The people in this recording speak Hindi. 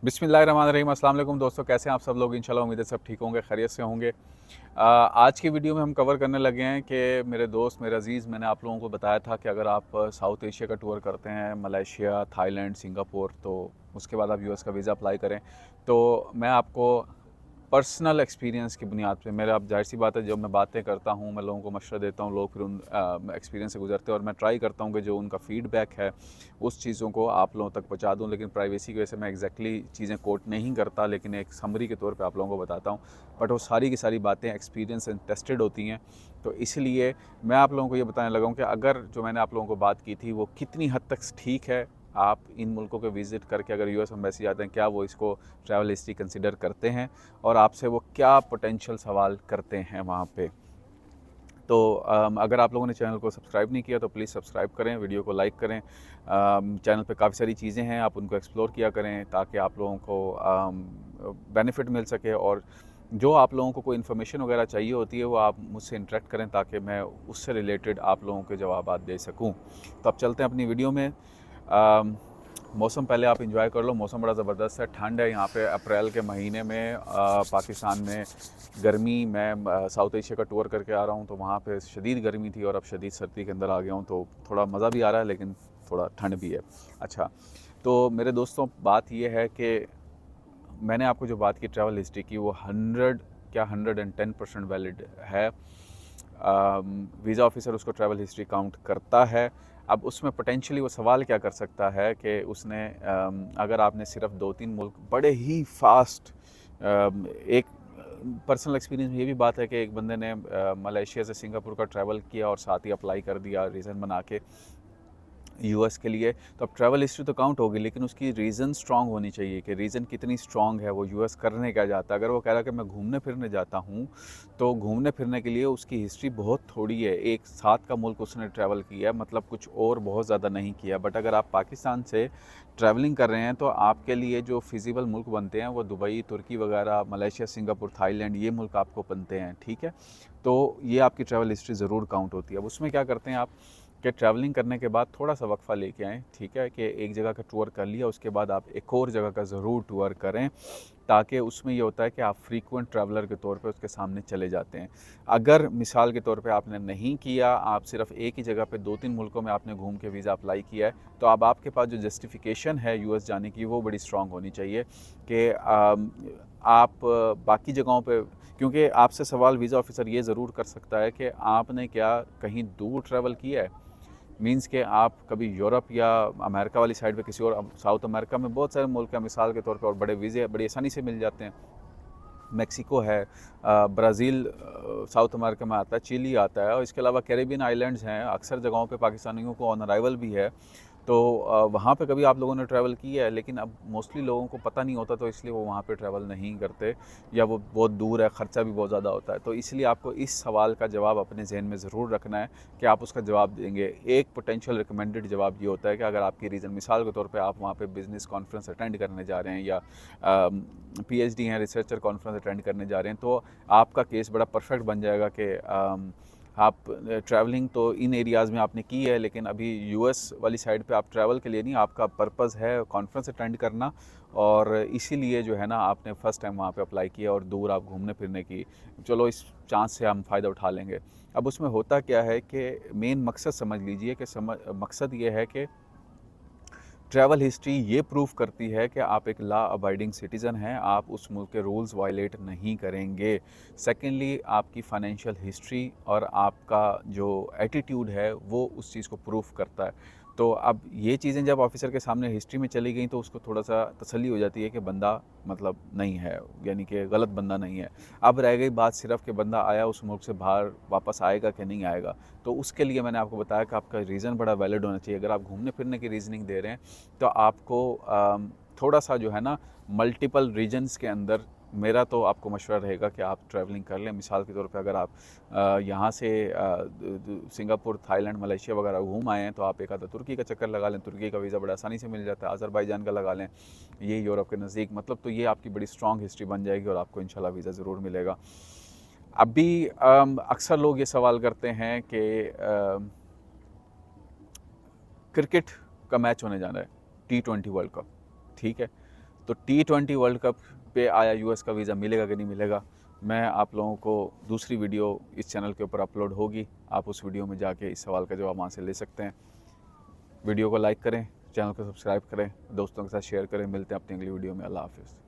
बिस्मिल्लाहिर्रहमानिर्रहीम। अस्सलाम वालेकुम दोस्तों, कैसे हैं आप सब लोग? इंशाल्लाह उम्मीद है सब ठीक होंगे, खैरियत से होंगे। आज की वीडियो में हम कवर करने लगे हैं कि मेरे दोस्त, मेरे अज़ीज़, मैंने आप लोगों को बताया था कि अगर आप साउथ एशिया का टूर करते हैं, मलेशिया, थाईलैंड, सिंगापुर, तो उसके बाद आप यूएस का वीज़ा अप्लाई करें। तो मैं आपको पर्सनल एक्सपीरियंस की बुनियाद पे, मेरा अब जाहिर सी बात है, जब मैं बातें करता हूँ, मैं लोगों को मशवरा देता हूँ, लोग फिर उन एक्सपीरियंस से गुजरते हैं और मैं ट्राई करता हूँ कि जो उनका फ़ीडबैक है उस चीज़ों को आप लोगों तक पहुँचा दूँ। लेकिन प्राइवेसी की वजह से मैं एग्जैक्टली चीज़ें कोट नहीं करता, लेकिन एक समरी के तौर पे आप लोगों को बताता हूँ। बट वो सारी की सारी बातें एक्सपीरियंस एंड टेस्टेड होती हैं। तो इसलिए मैं आप लोगों को ये बताने लगा हूँ कि अगर जो मैंने आप लोगों को बात की थी वो कितनी हद तक ठीक है, आप इन मुल्कों के विज़िट करके अगर यूएस एम्बेसी जाते हैं, क्या वो इसको ट्रैवल हिस्ट्री कंसिडर करते हैं और आपसे वो क्या पोटेंशियल सवाल करते हैं वहाँ पे। तो अगर आप लोगों ने चैनल को सब्सक्राइब नहीं किया तो प्लीज़ सब्सक्राइब करें, वीडियो को लाइक करें। चैनल पे काफ़ी सारी चीज़ें हैं, आप उनको एक्सप्लोर किया करें ताकि आप लोगों को बेनिफिट मिल सके। और जो आप लोगों को कोई इन्फॉर्मेशन वगैरह चाहिए होती है वो आप मुझसे इंटरेक्ट करें ताकि मैं उससे रिलेटेड आप लोगों के जवाब दे सकूँ। तो अब चलते हैं अपनी वीडियो में। मौसम पहले आप इंजॉय कर लो। मौसम बड़ा ज़बरदस्त है, ठंड है यहाँ पे अप्रैल के महीने में। पाकिस्तान में गर्मी, मैं साउथ एशिया का टूर करके आ रहा हूँ तो वहाँ पे शदीद गर्मी थी और अब शदीद सर्दी के अंदर आ गया हूँ, तो थोड़ा मज़ा भी आ रहा है लेकिन थोड़ा ठंड भी है। अच्छा, तो मेरे दोस्तों, बात ये है कि मैंने आपको जो बात की ट्रैवल हिस्ट्री की, वो 110% वैलिड है। वीज़ा ऑफिसर उसको ट्रैवल हिस्ट्री काउंट करता है। अब उसमें पोटेंशियली वो सवाल क्या कर सकता है कि उसने अगर आपने सिर्फ 2-3 मुल्क बड़े ही फास्ट, एक पर्सनल एक्सपीरियंस में ये भी बात है कि एक बंदे ने मलेशिया से सिंगापुर का ट्रैवल किया और साथ ही अप्लाई कर दिया रीज़न बना के यूएस के लिए। तो अब ट्रैवल हिस्ट्री तो काउंट होगी, लेकिन उसकी रीज़न स्ट्रांग होनी चाहिए कि रीज़न कितनी स्ट्रांग है, वो यूएस करने क्या जाता है। अगर वो कह रहा है कि मैं घूमने फिरने जाता हूँ, तो घूमने फिरने के लिए उसकी हिस्ट्री बहुत थोड़ी है, एक साथ का मुल्क उसने ट्रैवल किया है, मतलब कुछ और बहुत ज़्यादा नहीं किया। बट अगर आप पाकिस्तान से ट्रैवलिंग कर रहे हैं तो आपके लिए जो फिजिबल मुल्क बनते हैं वो दुबई, तुर्की वगैरह, मलेशिया, सिंगापुर, थाईलैंड, ये मुल्क आपको बनते हैं, ठीक है। तो ये आपकी ट्रैवल हिस्ट्री ज़रूर काउंट होती है। अब उसमें क्या करते हैं आप कि ट्रैवलिंग करने के बाद थोड़ा सा वक्फ़ा लेके आएँ, ठीक है, कि एक जगह का टूर कर लिया, उसके बाद आप एक और जगह का ज़रूर टूर करें, ताकि उसमें ये होता है कि आप फ्रीक्वेंट ट्रैवलर के तौर पे उसके सामने चले जाते हैं। अगर मिसाल के तौर पे आपने नहीं किया, आप सिर्फ एक ही जगह पे 2-3 मुल्कों में आपने घूम के वीज़ा अप्लाई किया है, तो अब आपके पास जो जस्टिफ़िकेशन है यूएस जाने की, वो बड़ी स्ट्रॉन्ग होनी चाहिए कि आप बाकी जगहों पे, क्योंकि आपसे सवाल वीज़ा ऑफिसर ये ज़रूर कर सकता है कि आपने क्या कहीं दूर ट्रैवल किया है। मीन्स के आप कभी यूरोप या अमेरिका वाली साइड पे किसी और, साउथ अमेरिका में बहुत सारे मुल्क हैं मिसाल के तौर पे और बड़े वीज़े बड़ी आसानी से मिल जाते हैं। मेक्सिको है, ब्राज़ील साउथ अमेरिका में आता है, चिली आता है और इसके अलावा कैरेबियन आइलैंड्स हैं, अक्सर जगहों पे पाकिस्तानियों को ऑन अराइवल भी है। तो वहाँ पे कभी आप लोगों ने ट्रैवल किया है, लेकिन अब मोस्टली लोगों को पता नहीं होता, तो इसलिए वो वहाँ पे ट्रैवल नहीं करते, या वो बहुत दूर है, ख़र्चा भी बहुत ज़्यादा होता है। तो इसलिए आपको इस सवाल का जवाब अपने जहन में ज़रूर रखना है कि आप उसका जवाब देंगे। एक पोटेंशियल रिकमेंडेड जवाब ये होता है कि अगर आपकी रीज़न, मिसाल के तौर पे आप वहाँ पे बिज़नेस कॉन्फ्रेंस अटेंड करने जा रहे हैं या पीएचडी हैं, रिसर्चर कॉन्फ्रेंस अटेंड करने जा रहे हैं, तो आपका केस बड़ा परफेक्ट बन जाएगा कि आप ट्रैवलिंग तो इन एरियाज़ में आपने की है, लेकिन अभी यूएस वाली साइड पे आप ट्रैवल के लिए नहीं, आपका पर्पज़ है कॉन्फ्रेंस अटेंड करना, और इसीलिए जो है ना आपने फ़र्स्ट टाइम वहाँ पे अप्लाई किया और दूर आप घूमने फिरने की, चलो इस चांस से हम फ़ायदा उठा लेंगे। अब उसमें होता क्या है कि मेन मकसद समझ लीजिए कि मकसद ये है कि ट्रैवल हिस्ट्री ये प्रूव करती है कि आप एक लॉ अबाइडिंग सिटीज़न हैं, आप उस मुल्क के रूल्स वायलेट नहीं करेंगे। सेकेंडली, आपकी फ़ाइनेंशियल हिस्ट्री और आपका जो एटीट्यूड है वो उस चीज़ को प्रूफ करता है। तो अब ये चीज़ें जब ऑफिसर के सामने हिस्ट्री में चली गई तो उसको थोड़ा सा तसल्ली हो जाती है कि बंदा मतलब नहीं है, यानी कि गलत बंदा नहीं है। अब रह गई बात सिर्फ कि बंदा आया उस मुल्क से बाहर वापस आएगा कि नहीं आएगा। तो उसके लिए मैंने आपको बताया कि आपका रीज़न बड़ा वैलिड होना चाहिए। अगर आप घूमने फिरने की रीज़निंग दे रहे हैं तो आपको थोड़ा सा जो है ना मल्टीपल रीजन्स के अंदर, मेरा तो आपको मशवरा रहेगा कि आप ट्रैवलिंग कर लें। मिसाल के तौर पे अगर आप यहाँ से सिंगापुर, थाईलैंड, मलेशिया वगैरह घूम आए हैं तो आप एक आधा तुर्की का चक्कर लगा लें, तुर्की का वीज़ा बड़ा आसानी से मिल जाता है। अज़रबैजान का लगा लें, ये यूरोप के नज़दीक, मतलब तो ये आपकी बड़ी स्ट्रॉन्ग हिस्ट्री बन जाएगी और आपको इंशाल्लाह वीज़ा ज़रूर मिलेगा। अभी अक्सर लोग ये सवाल करते हैं कि क्रिकेट का मैच होने जा रहा है, T20 वर्ल्ड कप, ठीक है। तो T20 वर्ल्ड कप पे आया यूएस का वीज़ा मिलेगा कि नहीं मिलेगा, मैं आप लोगों को दूसरी वीडियो इस चैनल के ऊपर अपलोड होगी, आप उस वीडियो में जाके इस सवाल का जवाब वहाँ से ले सकते हैं। वीडियो को लाइक करें, चैनल को सब्सक्राइब करें, दोस्तों के साथ शेयर करें। मिलते हैं अपनी अगली वीडियो में। अल्लाह हाफ़िज़।